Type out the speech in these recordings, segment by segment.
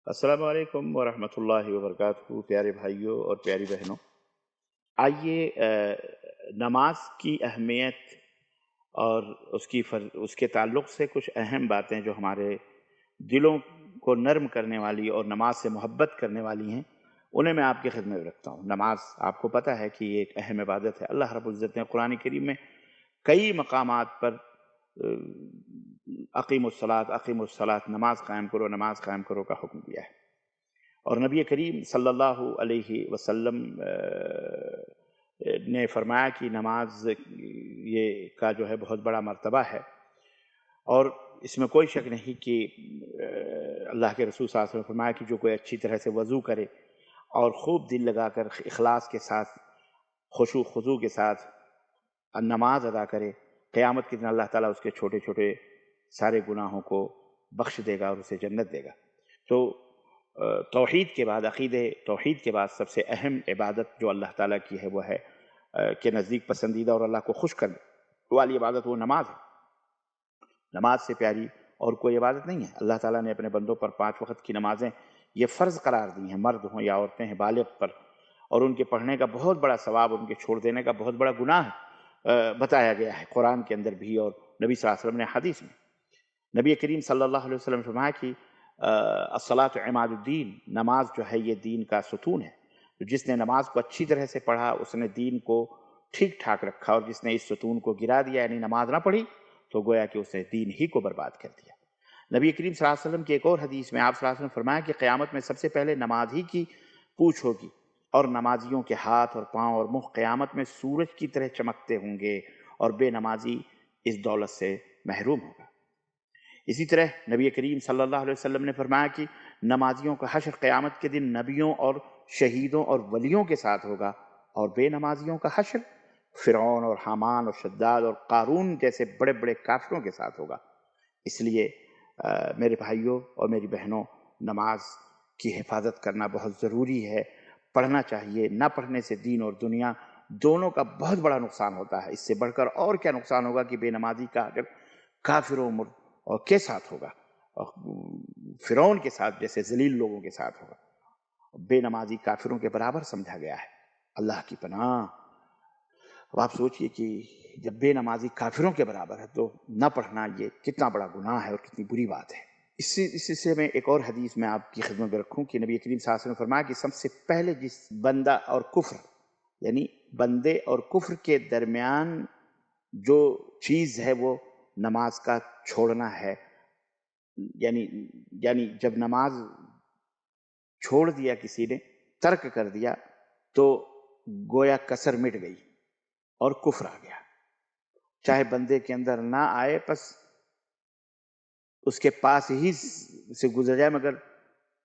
السلام علیکم ورحمۃ اللہ وبرکاتہ، پیارے بھائیوں اور پیاری بہنوں۔ آئیے نماز کی اہمیت اور اس کے تعلق سے کچھ اہم باتیں جو ہمارے دلوں کو نرم کرنے والی اور نماز سے محبت کرنے والی ہیں، انہیں میں آپ کی خدمت میں رکھتا ہوں۔ نماز آپ کو پتہ ہے کہ یہ ایک اہم عبادت ہے۔ اللہ رب العزت نے قرآن کریم میں کئی مقامات پر اقیم الصلاۃ، نماز قائم کرو، نماز قائم کرو کا حکم دیا ہے۔ اور نبی کریم صلی اللہ علیہ وسلم نے فرمایا کہ نماز یہ کا جو ہے بہت بڑا مرتبہ ہے، اور اس میں کوئی شک نہیں کہ اللہ کے رسول صلی اللہ علیہ وسلم نے فرمایا کہ جو کوئی اچھی طرح سے وضو کرے اور خوب دل لگا کر اخلاص کے ساتھ، خشوع خضوع کے ساتھ نماز ادا کرے، قیامت کے دن اللہ تعالیٰ اس کے چھوٹے چھوٹے سارے گناہوں کو بخش دے گا اور اسے جنت دے گا۔ تو توحید کے بعد، توحید کے بعد سب سے اہم عبادت جو اللہ تعالیٰ کی ہے وہ ہے کہ نزدیک پسندیدہ اور اللہ کو خوش کرنے والی عبادت وہ نماز ہے۔ نماز سے پیاری اور کوئی عبادت نہیں ہے۔ اللہ تعالیٰ نے اپنے بندوں پر 5 وقت کی نمازیں یہ فرض قرار دی ہیں، مرد ہوں یا عورتیں ہیں، بالغ پر، اور ان کے پڑھنے کا بہت بڑا ثواب، ان کے چھوڑ دینے کا بہت بڑا گناہ بتایا گیا ہے قرآن کے اندر بھی اور نبی صلی اللہ علیہ وسلم نے حدیث میں۔ نبی کریم صلی اللہ علیہ وسلم نے فرمایا کہ الصلاۃ عماد الدین، نماز جو ہے یہ دین کا ستون ہے۔ جس نے نماز کو اچھی طرح سے پڑھا اس نے دین کو ٹھیک ٹھاک رکھا، اور جس نے اس ستون کو گرا دیا یعنی نماز نہ پڑھی تو گویا کہ اس نے دین ہی کو برباد کر دیا۔ نبی کریم صلی اللہ علیہ وسلم کی ایک اور حدیث میں آپ صلی اللہ علیہ وسلم نے فرمایا کہ قیامت میں سب سے پہلے نماز ہی کی پوچھ ہوگی، اور نمازیوں کے ہاتھ اور پاؤں اور منہ قیامت میں سورج کی طرح چمکتے ہوں گے، اور بے نمازی اس دولت سے محروم ہوگا۔ اسی طرح نبی کریم صلی اللہ علیہ وسلم نے فرمایا کہ نمازیوں کا حشر قیامت کے دن نبیوں اور شہیدوں اور ولیوں کے ساتھ ہوگا، اور بے نمازیوں کا حشر فرعون اور حامان اور شداد اور قارون جیسے بڑے بڑے کافروں کے ساتھ ہوگا۔ اس لیے میرے بھائیوں اور میری بہنوں، نماز کی حفاظت کرنا بہت ضروری ہے، پڑھنا چاہیے۔ نہ پڑھنے سے دین اور دنیا دونوں کا بہت بڑا نقصان ہوتا ہے۔ اس سے بڑھ کر اور کیا نقصان ہوگا کہ بے نمازی کا اگر کافروں اور کے ساتھ ہوگا، اور فرعون کے ساتھ جیسے ذلیل لوگوں کے ساتھ ہوگا۔ بے نمازی کافروں کے برابر سمجھا گیا ہے۔ اللہ کی پناہ! اب آپ سوچئے کہ جب بے نمازی کافروں کے برابر ہے تو نہ پڑھنا یہ کتنا بڑا گناہ ہے اور کتنی بری بات ہے۔ اس سے میں ایک اور حدیث میں آپ کی خدمت میں رکھوں کہ نبی کریم صلی اللہ علیہ وسلم نے فرمایا کہ سب سے پہلے جس بندہ اور کفر، یعنی بندے اور کفر کے درمیان جو چیز ہے وہ نماز کا چھوڑنا ہے، یعنی جب نماز چھوڑ دیا کسی نے، ترک کر دیا، تو گویا کسر مٹ گئی اور کفر آ گیا۔ چاہے بندے کے اندر نہ آئے، بس اس کے پاس ہی سے گزر جائے، مگر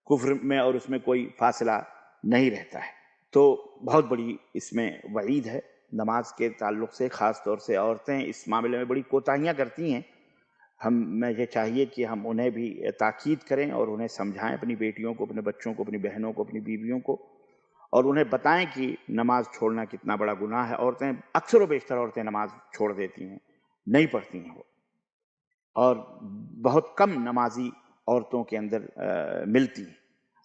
کفر میں اور اس میں کوئی فاصلہ نہیں رہتا ہے۔ تو بہت بڑی اس میں وعید ہے نماز کے تعلق سے۔ خاص طور سے عورتیں اس معاملے میں بڑی کوتاہیاں کرتی ہیں۔ میں یہ چاہیے کہ ہم انہیں بھی تاکید کریں اور انہیں سمجھائیں، اپنی بیٹیوں کو، اپنے بچوں کو، اپنی بہنوں کو، اپنی بیویوں کو، اور انہیں بتائیں کہ نماز چھوڑنا کتنا بڑا گناہ ہے۔ عورتیں، اکثر و بیشتر عورتیں نماز چھوڑ دیتی ہیں، نہیں پڑھتی ہیں وہ، اور بہت کم نمازی عورتوں کے اندر ملتی ہیں۔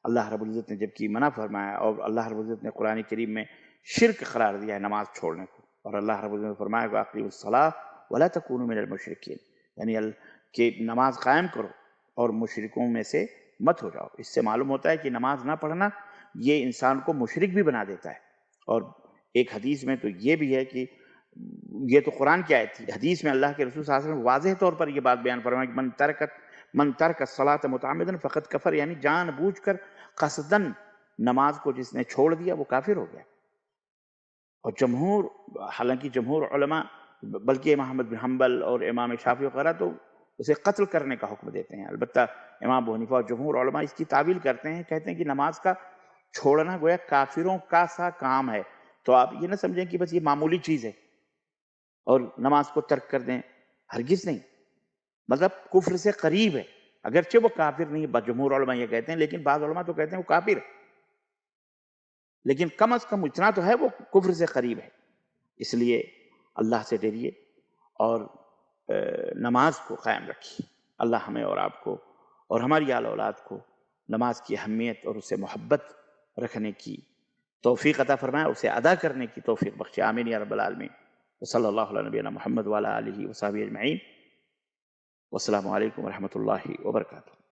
اللہ رب العزت نے جبکہ منع فرمایا، اور اللہ رب العزت نے قرآن کریم میں شرک قرار دیا ہے نماز چھوڑنے کو، اور اللہ رب العزت نے فرمایا وَأَقِیمُوا الصَّلَاةَ وَلَا تَکُونُوا مِنَ الْمُشْرِکِینَ، یعنی کہ نماز قائم کرو اور مشرکوں میں سے مت ہو جاؤ۔ اس سے معلوم ہوتا ہے کہ نماز نہ پڑھنا یہ انسان کو مشرک بھی بنا دیتا ہے۔ اور ایک حدیث میں تو یہ بھی ہے کہ یہ تو قرآن کی آیت تھی، حدیث میں اللہ کے رسول صلی اللہ علیہ وسلم واضح طور پر یہ بات بیان فرمایا کہ من ترک الصلاۃ متعمدا فقد کفر، یعنی جان بوجھ کر قصدن نماز کو جس نے چھوڑ دیا وہ کافر ہو گیا۔ اور حالانکہ جمہور علماء، بلکہ امام احمد بن حنبل اور امام شافعی وغیرہ تو اسے قتل کرنے کا حکم دیتے ہیں۔ البتہ امام ابو حنیفہ اور جمہور علماء اس کی تعویل کرتے ہیں، کہتے ہیں کہ نماز کا چھوڑنا گویا کافروں کا سا کام ہے۔ تو آپ یہ نہ سمجھیں کہ بس یہ معمولی چیز ہے اور نماز کو ترک کر دیں، ہرگز نہیں۔ مطلب کفر سے قریب ہے، اگرچہ وہ کافر نہیں، جمہور علماء یہ کہتے ہیں، لیکن بعض علماء تو کہتے ہیں وہ کافر ہے، لیکن کم از کم اتنا تو ہے وہ کفر سے قریب ہے۔ اس لیے اللہ سے ڈریے اور نماز کو قائم رکھیے۔ اللہ ہمیں اور آپ کو اور ہماری آل اولاد کو نماز کی اہمیت اور اسے محبت رکھنے کی توفیق عطا فرمائے، اسے ادا کرنے کی توفیق بخشے، آمین یا رب العالمین۔ وصلی اللہ علی نبینا محمد وعلی آلہ وصحبہ اجمعین، والسلام علیکم ورحمۃ اللہ وبرکاتہ۔